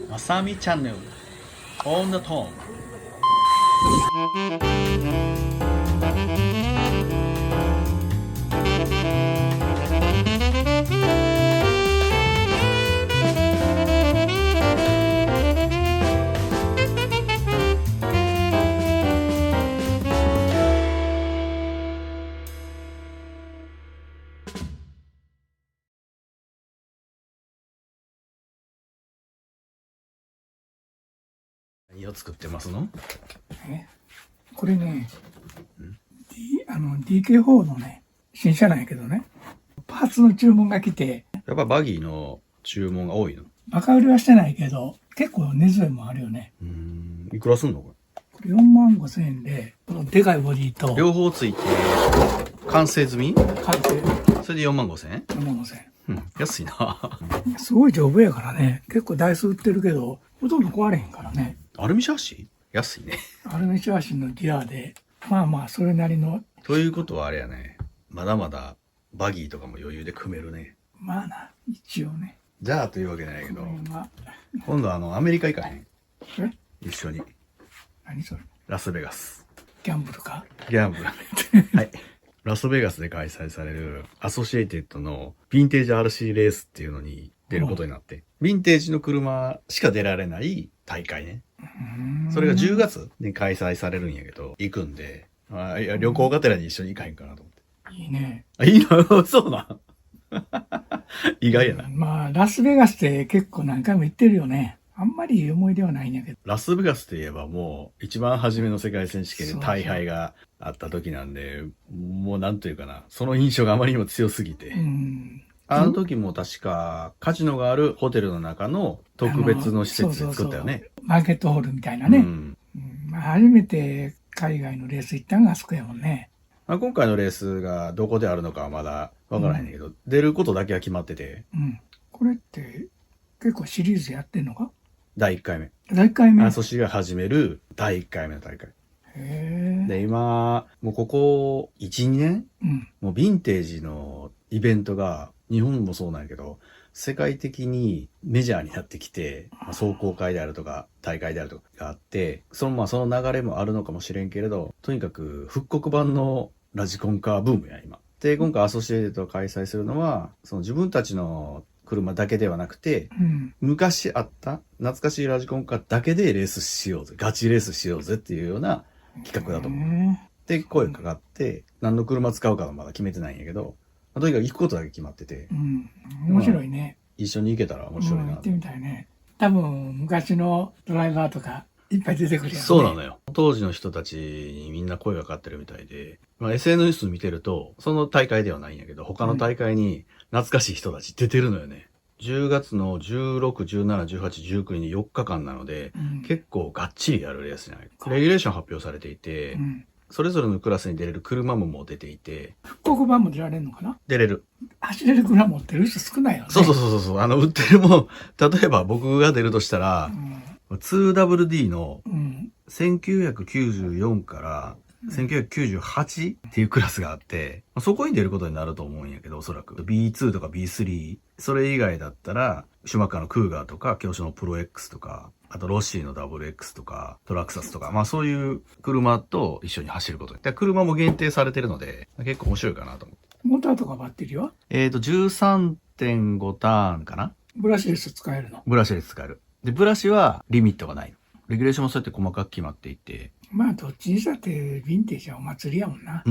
まさみチャンネル On the Tone。 何を作ってますの？これね、DK4 のね、新車なんやけどね、パーツの注文が来て、やっぱバギーの注文が多いの？バカ売りはしてないけど、結構値段もあるよね。いくらすんのここれ4万5千円で、このでかいボディと、れ？両方ついて完成済み？買ってそれで4万5千円？ 4万5千安いな。円。すごい丈夫やからね、結構台数売ってるけど、ほとんど壊れへんからね。アルミシャーシ安いね。アルミシャーシのギアで、まあまあ、それなりの、ということはあれやね、まだまだバギーとかも余裕で組めるね。まあな、一応ね。じゃあというわけじゃないけど、これが今度アメリカ行かへん？え一緒に。何それラスベガス。ギャンブルかギャンブル。はい。ラスベガスで開催されるアソシエイテッドのヴィンテージ RC レースっていうのに出ることになって、ヴィンテージの車しか出られない大会ね。それが10月に開催されるんやけど、行くんで、いや旅行がてらに一緒に行かへんかなと思って。いいね。あ、いいの？そうなん。意外やな。まあ、ラスベガスって結構何回も行ってるよね。あんまり思い出はないんやけど。ラスベガスといえばもう一番初めの世界選手権でそうそう大敗があった時なんで、もうなんというかな、その印象があまりにも強すぎて。あの時も確かカジノがあるホテルの中の特別の施設で作ったよね。そうマーケットホールみたいなね。まあ、初めて海外のレース行ったのがあそこやもんね。まあ、今回のレースがどこであるのかはまだわからへんねんけど、出ることだけは決まってて、これって結構シリーズやってんのか？第1回目。第1回目。アソシが始める第1回目の大会。へー。で、今、もうここ1、2年、もうヴィンテージのイベントが、日本もそうなんやけど、世界的にメジャーになってきて、壮行会であるとか、大会であるとかがあって、その流れもあるのかもしれんけれど、とにかく復刻版のラジコンカーブームや、今。で、今回アソシエイテッドを開催するのは、その自分たちの車だけではなくて、昔あった懐かしいラジコンカーだけでレースしようぜ、ガチレースしようぜっていうような企画だと思う。で、声かかって、何の車使うかはまだ決めてないんやけど、とにかく行くことだけ決まってて。面白いね。一緒に行けたら面白いな。行ってみたいね。多分、昔のドライバーとか、いっぱい出てくるやんね。そうなのよ。当時の人たちにみんな声がかかってるみたいで、SNS 見てると、その大会ではないんやけど、他の大会に懐かしい人たち出てるのよね。10月の16、17、18、19に4日間なので、結構がっちりやるレースじゃない。レギュレーション発表されていて、それぞれのクラスに出れる車ももう出ていて。復刻版も出られるのかな？出れる。走れる車持ってる人少ないよね。そう。売ってるもん、例えば僕が出るとしたら、2WD の1994から1998っていうクラスがあって、そこに出ることになると思うんやけど、おそらく。B2 とか B3。それ以外だったら、シュマッカーのクーガーとか、京都のプロ X とか、あとロッシーの WX とか、トラクサスとか、そういう車と一緒に走ることに。車も限定されてるので、結構面白いかなと思って。モーターとかバッテリーは13.5 ターンかな？ブラシレス使えるの？ブラシレス使える。で、ブラシはリミットがない。レギュレーションもそうやって細かく決まっていて。まあ、どっちにしたってヴィンテージはお祭りやもんな。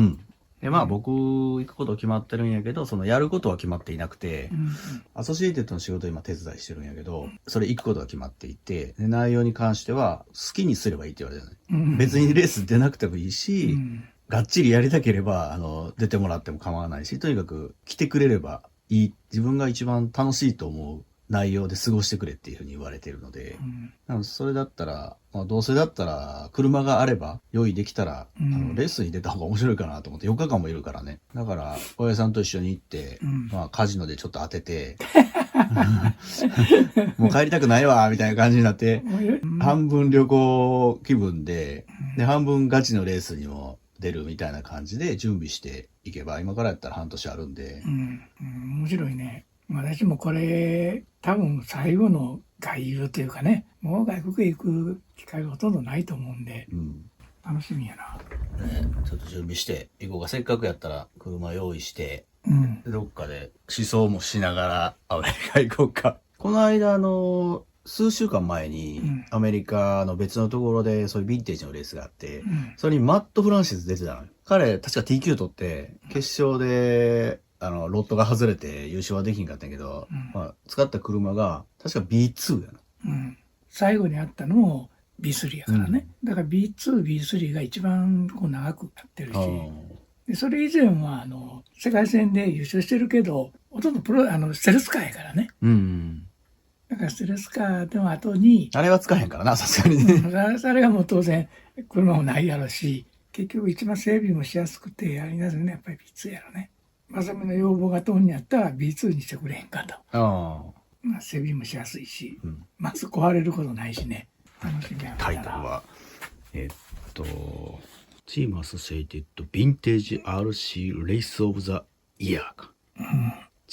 で、僕、行くこと決まってるんやけど、そのやることは決まっていなくて、アソシエイテッドの仕事を今手伝いしてるんやけど、それ行くことが決まっていて、で内容に関しては好きにすればいいって言われてるね。別にレース出なくてもいいし、がっちりやりたければ、出てもらっても構わないし、とにかく来てくれればいい。自分が一番楽しいと思う内容で過ごしてくれっていうふうに言われてるので、それだったら、どうせだったら車があれば用意できたら、レースに出た方が面白いかなと思って、4日間もいるからね。だから親父さんと一緒に行って、カジノでちょっと当ててもう帰りたくないわみたいな感じになって、半分旅行気分で、半分ガチのレースにも出るみたいな感じで準備していけば、今からやったら半年あるんで。面白いね。私もこれ、多分最後の外遊というかね、もう外国へ行く機会がほとんどないと思うんで、楽しみやな。ちょっと準備して行こうか。せっかくやったら車用意して、うん。どっかで思想もしながらアメリカ行こうか。この間数週間前にアメリカの別のところでそういうヴィンテージのレースがあって、それにマット・フランシス出てたのよ。彼、確か TQ 取って、決勝で、ロットが外れて優勝はできんかったんやけど、使った車が、確か B2 やな。最後にあったのも B3 やからね。だから B2、B3 が一番こう長くやってるし、でそれ以前は世界戦で優勝してるけど、ほとんどステルスカーやからね。だからステルスカーの後に、あれは使えへんからな、さすがにね。あれがもう当然車もないやろし、結局一番整備もしやすくてやりなするのはやっぱり B2 やろね。まさみの要望が通るんやったら B2 にしてくれへんかと。整備もしやすいし、まず壊れることないしね。楽しみやな。タイトルは、チームアソシエイテッドヴィンテージ RC レースオブザイヤーか。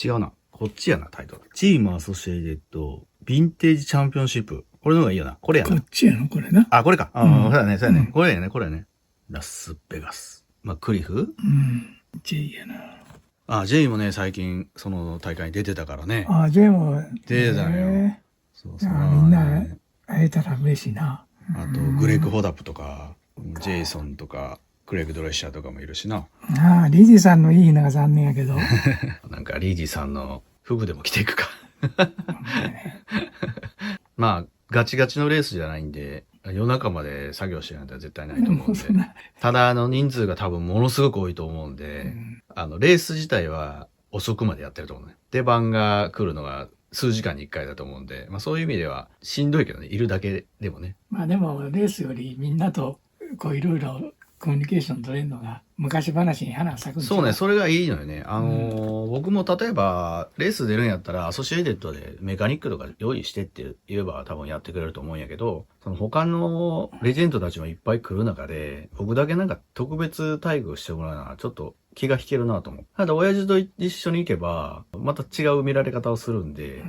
違うな。こっちやな、タイトル。チームアソシエイテッドヴィンテージチャンピオンシップ。これの方がいいよな。これやな。こっちやのこれな。あ、これか。そうやね、そうやね。これやね、これやね。ラスベガス。クリフJ やな。J もね、最近、その大会に出てたからね。J も出てたのよ。そうそう。みんな会えたら嬉しいな。あと、グレッグ・ホダップとか、ジェイソンとか、クレッグ・ドレッシャーとかもいるしな。リジさんのいいのが残念やけど。なんか、リジさんの服でも着ていくか。ガチガチのレースじゃないんで、夜中まで作業してないと絶対ないと思うんで。ただ、人数が多分ものすごく多いと思うんで、レース自体は遅くまでやってると思うね。出番が来るのが数時間に1回だと思うんで、そういう意味ではしんどいけどね、いるだけでもね。でも、レースよりみんなと、いろいろコミュニケーション取れるのが、昔話に花咲くんですよ。そうね、それがいいのよね。僕も例えば、レース出るんやったら、アソシエイテッドでメカニックとか用意してって言えば多分やってくれると思うんやけど、その他のレジェンドたちもいっぱい来る中で、僕だけなんか特別待遇してもらうのはちょっと気が引けるなと思う。ただ、親父と一緒に行けば、また違う見られ方をするんで、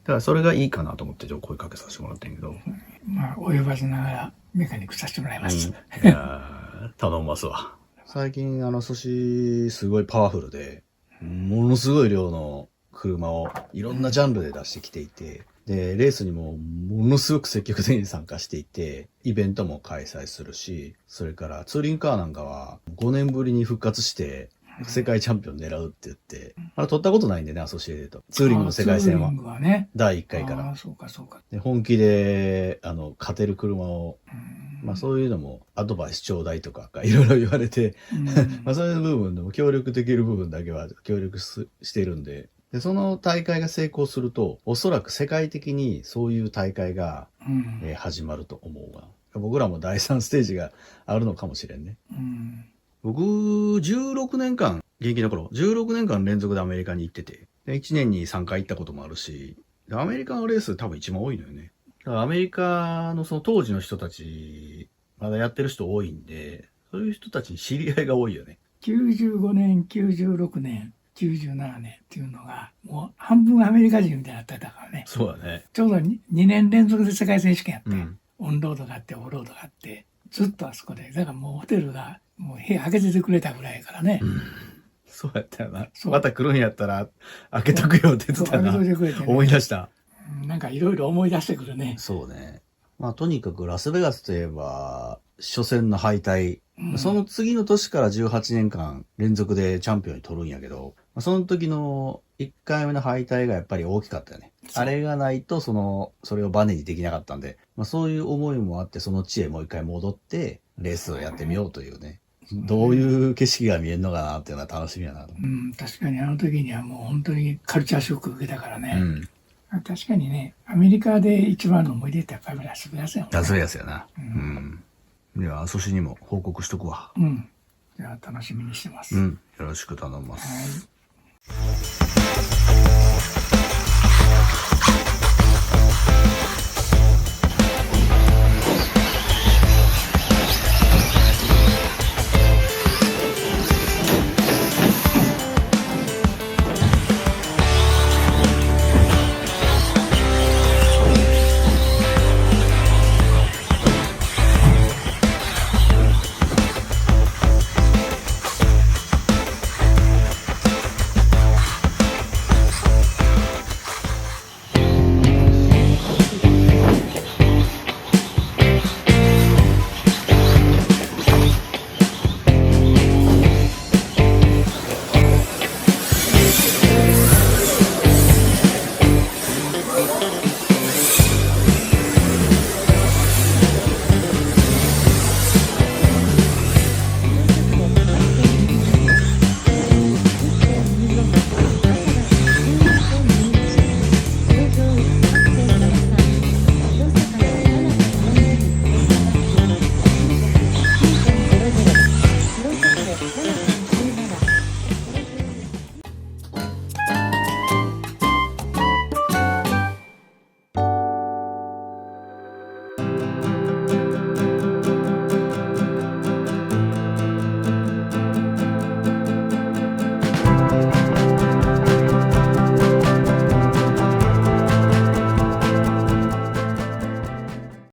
だからそれがいいかなと思って声かけさせてもらってんけど。及ばずながらメカニックさせてもらいます。いや頼みますわ。最近寿司すごいパワフルで、ものすごい量の車をいろんなジャンルで出してきていて、で、レースにもものすごく積極的に参加していて、イベントも開催するし、それからツーリングカーなんかは5年ぶりに復活して、世界チャンピオン狙うって言って、取ったことないんでね、アソシエイテッド。ツーリングの世界戦は。ツーリングはね。第1回から。そうかそうか。で、本気で、勝てる車を、そういうのもアドバイスちょうだいとか、いろいろ言われて、そういう部分でも協力できる部分だけは協力してるんで、その大会が成功すると、おそらく世界的にそういう大会が、始まると思うわ。僕らも第3ステージがあるのかもしれんね。僕、16年間、現役の頃、16年間連続でアメリカに行ってて、1年に3回行ったこともあるし、アメリカのレース多分一番多いのよね。だからアメリカのその当時の人たち、まだやってる人多いんで、そういう人たちに知り合いが多いよね。95年、96年、97年っていうのが、もう半分アメリカ人みたいになってたからね。そうだね。ちょうど 2年連続で世界選手権やって、オンロードがあって、オフロードがあって、ずっとあそこで、だからもうホテルが、もう部屋開けててくれたぐらいやからね。そうやったよな。また来るんやったら、開けとくよって言ってたな。思い出した。なんかいろいろ思い出してくるね。そうね。とにかくラスベガスといえば、初戦の敗退。その次の年から18年間連続でチャンピオンに取るんやけど、その時の1回目の敗退がやっぱり大きかったよね。あれがないと、それをバネにできなかったんで、そういう思いもあって、その地へもう一回戻って、レースをやってみようというね。どういう景色が見えるのかなっていうのは楽しみやなと。確かにあの時にはもう本当にカルチャーショック受けたからね。確かにね、アメリカで一番の思い出ってやっぱりラスベガスやもんね。ラスベガスやな。では、ソシにも報告しとくわ。じゃあ楽しみにしてます。よろしく頼みます。はい。